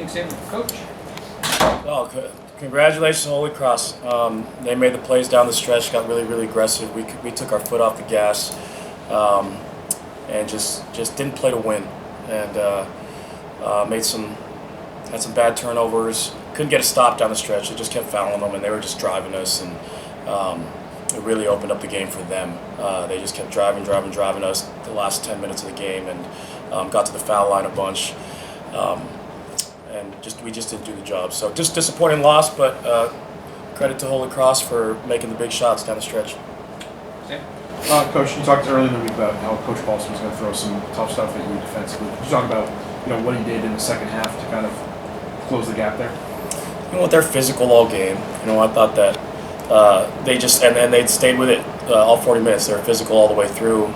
opening statement, Coach. Oh, congratulations, Holy Cross. They made the plays down the stretch, got really, really aggressive. We took our foot off the gas, and just didn't play to win, and had some bad turnovers. Couldn't get a stop down the stretch. They just kept fouling them, and they were just driving us, and it really opened up the game for them. They just kept driving us the last 10 minutes of the game, and got to the foul line a bunch. And we just didn't do the job. So just disappointing loss, but credit to Holy Cross for making the big shots down the stretch. Okay. Coach, you talked earlier in the week about how Coach Paulson was going to throw some tough stuff at you defensively. Could you talk about what he did in the second half to kind of close the gap there? You know what? They're physical all game. I thought that they just and they stayed with it all 40 minutes. They were physical all the way through.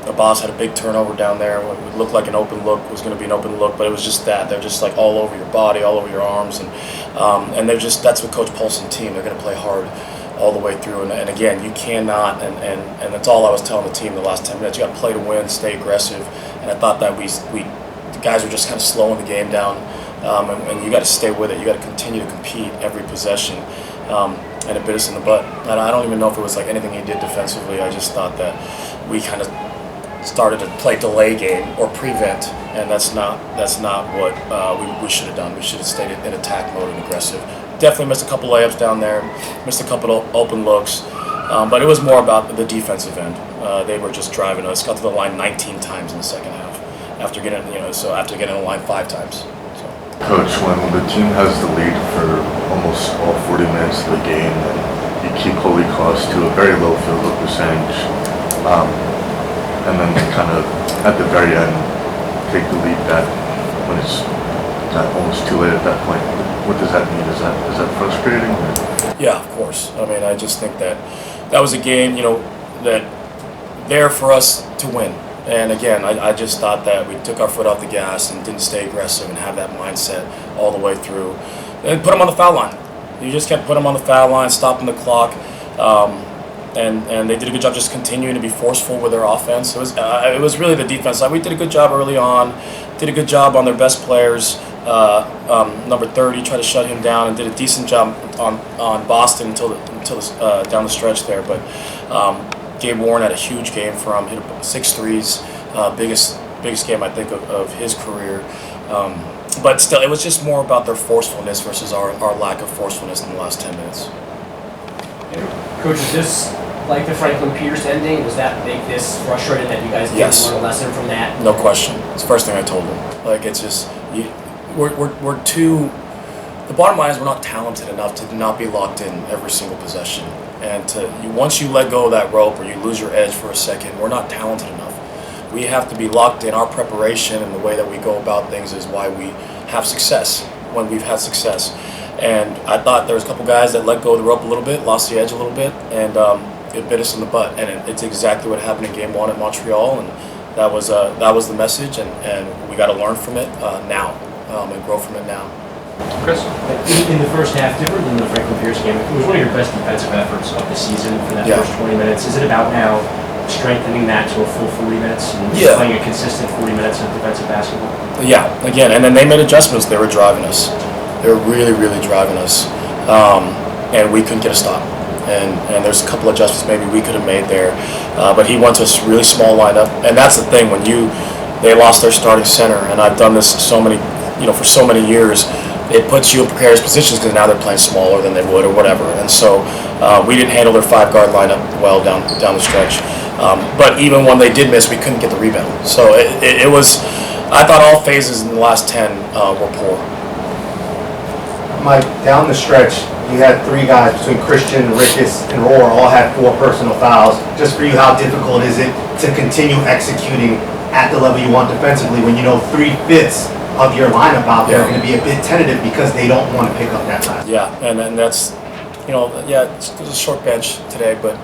The boss had a big turnover down there. It looked like an open look was going to be an open look, but it was just that they're just like all over your body, all over your arms, and that's what Coach Paulson's team. They're going to play hard all the way through. And again, you cannot, and that's all I was telling the team the last 10 minutes. You got to play to win, stay aggressive, and I thought that the guys were just kind of slowing the game down, and you got to stay with it. You got to continue to compete every possession. And it bit us in the butt. And I don't even know if it was like anything he did defensively. I just thought that we kind of started to play delay game or prevent, and that's not what we should have done. We should have stayed in attack mode and aggressive. Definitely missed a couple layups down there, missed a couple of open looks, but it was more about the defensive end. They were just driving us. Got to the line 19 times in the second half after getting getting the line 5 times. Coach, when the team has the lead for almost all 40 minutes of the game, and you keep Holy Cross to a very low field goal percentage, and then kind of at the very end take the lead back when it's almost too late at that point, what does that mean? Is that frustrating? Yeah, of course. I mean, I just think that was a game, that there for us to win. And again, I just thought that we took our foot off the gas and didn't stay aggressive and have that mindset all the way through. And put them on the foul line. You just kept putting them on the foul line, stopping the clock, and they did a good job just continuing to be forceful with their offense. It was really the defense. We did a good job early on, did a good job on their best players. Number 30 tried to shut him down and did a decent job on Boston until down the stretch there, but. Gabe Warren had a huge game for him, hit 6 threes, biggest game I think of his career. But still, it was just more about their forcefulness versus our lack of forcefulness in the last 10 minutes. Coach, is this like the Franklin Pierce ending? Was that make this frustrating that you guys didn't Yes. learn a lesson from that? No question. It's the first thing I told them. It's just we're too. The bottom line is we're not talented enough to not be locked in every single possession. And once you let go of that rope or you lose your edge for a second, we're not talented enough. We have to be locked in. Our preparation and the way that we go about things is why we have success when we've had success. And I thought there was a couple guys that let go of the rope a little bit, lost the edge a little bit, and it bit us in the butt. And it's exactly what happened in Game 1 at Montreal. And that was the message. And we got to learn from it now and grow from it now. Chris? In the first half, different than the Franklin Pierce game, it was one of your best defensive efforts of the season for that first 20 minutes. Is it about now strengthening that to a full 40 minutes and playing a consistent 40 minutes of defensive basketball? Yeah, again, and then they made adjustments. They were driving us. They were really, really driving us. And we couldn't get a stop. And there's a couple adjustments maybe we could have made there. But he went to a really small lineup. And that's the thing, when they lost their starting center, and I've done this for so many years, it puts you in precarious positions because now they're playing smaller than they would or whatever. And so we didn't handle their 5-guard lineup well down the stretch. But even when they did miss, we couldn't get the rebound. So it was, I thought all phases in the last 10 were poor. Mike, down the stretch, you had 3 guys between Christian, Rickus, and Rohr all had 4 personal fouls. Just for you, how difficult is it to continue executing at the level you want defensively when 3/5 of your lineup out there are going to be a bit tentative because they don't want to pick up that last. Yeah, and that's, it was a short bench today, but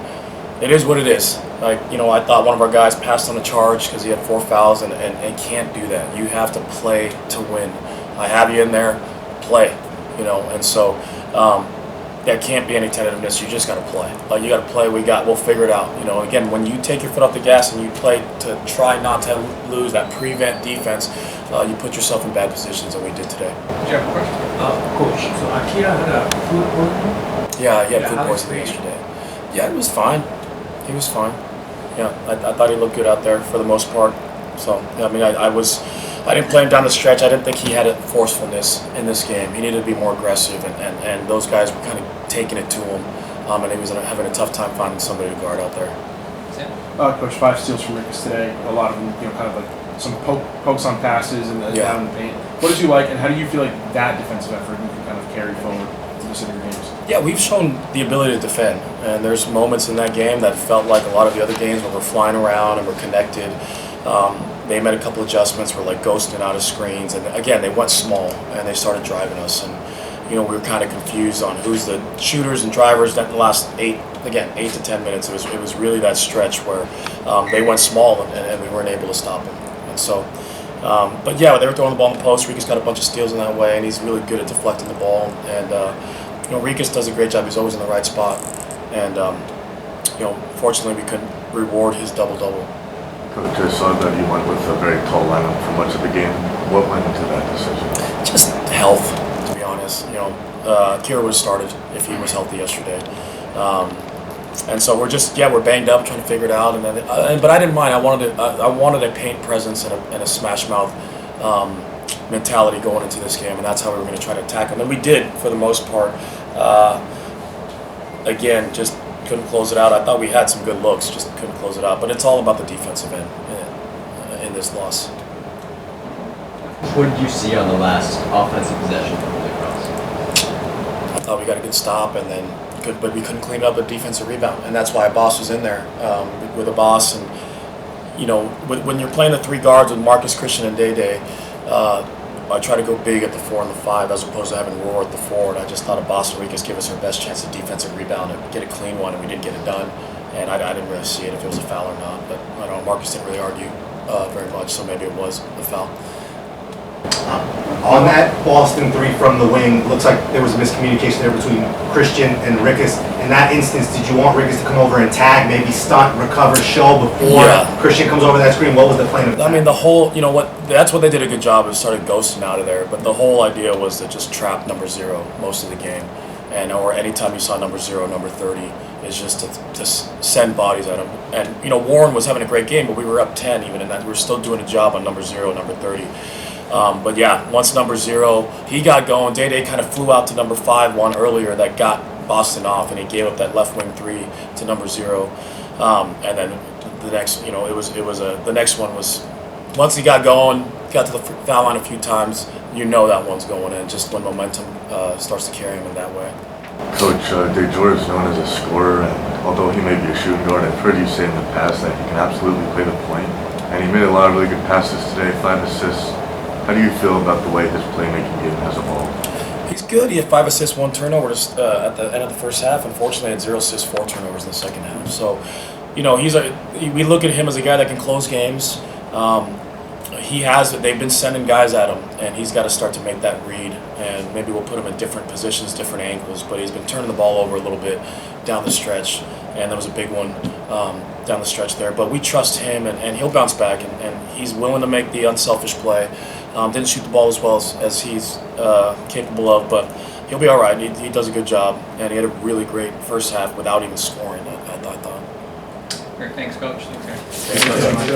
it is what it is. I thought one of our guys passed on a charge because he had 4 fouls and can't do that. You have to play to win. I have you in there, play, and so there can't be any tentativeness. You just got to play. You got to play. We'll figure it out. Again, when you take your foot off the gas and you play to try not to lose that prevent defense, you put yourself in bad positions, and we did today. Did you have a question? Coach, so Akira had a food poisoning? Yeah, he had Yeah, food how poisoning was he? yesterday. Yeah, he was fine. He was fine. Yeah, I thought he looked good out there for the most part. So, yeah, I mean, I didn't play him down the stretch. I didn't think he had a forcefulness in this game. He needed to be more aggressive, and those guys were kind of taking it to him, and he was having a tough time finding somebody to guard out there. Coach, 5 steals from Ricketts today. A lot of them, kind of like some pokes on passes and down in the paint. What did you like, and how do you feel like that defensive effort you can kind of carry forward to the city games? Yeah, we've shown the ability to defend, and there's moments in that game that felt like a lot of the other games where we're flying around and we're connected. They made a couple adjustments, were like ghosting out of screens, and again, they went small and they started driving us, and we were kind of confused on who's the shooters and drivers. That the last 8 to 10 minutes, it was really that stretch where they went small and we weren't able to stop them. And so, but yeah, they were throwing the ball in the post. Rikus got a bunch of steals in that way, and he's really good at deflecting the ball. And Rikus does a great job. He's always in the right spot, and fortunately, we couldn't reward his double-double. Coach, I saw that you went with a very tall lineup for much of the game. What went into that decision? Just health, to be honest. Kira would have started if he was healthy yesterday. And so we're banged up trying to figure it out. But I didn't mind. I wanted a paint presence and a smash mouth mentality going into this game, and that's how we were going to try to attack them. And we did for the most part. Again, just couldn't close it out. I thought we had some good looks, just couldn't close it out. But it's all about the defensive end in this loss. What did you see on the last offensive possession from the cross? I thought we got a good stop, but we couldn't clean up a defensive rebound, and that's why Boss was in there with a Boss. And when you're playing the 3 guards with Marcus, Christian, and Day, I try to go big at the 4 and the 5 as opposed to having Roar at the 4. And I just thought a Boss and Rikus give us our best chance at defensive rebound and get a clean one, and we didn't get it done. And I didn't really see it if it was a foul or not, but I don't know, Marcus didn't really argue very much, so maybe it was a foul. On that Boston 3 from the wing, looks like there was a miscommunication there between Christian and Rikus. In that instance, did you want Rikus to come over and tag, maybe stunt, recover, show before Christian comes over that screen? What was the plan of that? I mean, that's what they did a good job of, started ghosting out of there. But the whole idea was to just trap number 0 most of the game. Or anytime you saw number 0, number 30, is just to send bodies at him. And, Warren was having a great game, but we were up 10 even, and we were still doing a job on number 0, number 30. But yeah, once number 0, he got going. Day kind of flew out to number 5 one earlier that got Boston off, and he gave up that left wing 3 to number 0. And then the next, the next one was, once he got going, got to the foul line a few times, that one's going in, just when momentum starts to carry him in that way. Coach, DeJour is known as a scorer, and although he may be a shooting guard, I've heard you say in the past that he can absolutely play the point. And he made a lot of really good passes today, 5 assists. How do you feel about the way his playmaking game has evolved? He's good. He had 5 assists, 1 turnover at the end of the first half. Unfortunately, had 0 assists, 4 turnovers in the second half. So, we look at him as a guy that can close games. They've been sending guys at him, and he's got to start to make that read. And maybe we'll put him in different positions, different angles. But he's been turning the ball over a little bit down the stretch, and there was a big one down the stretch there. But we trust him, and he'll bounce back, and he's willing to make the unselfish play. Didn't shoot the ball as well as he's capable of, but he'll be all right. He does a good job, and he had a really great first half without even scoring, I thought. Great, thanks, Coach. Thanks, Aaron. Thanks,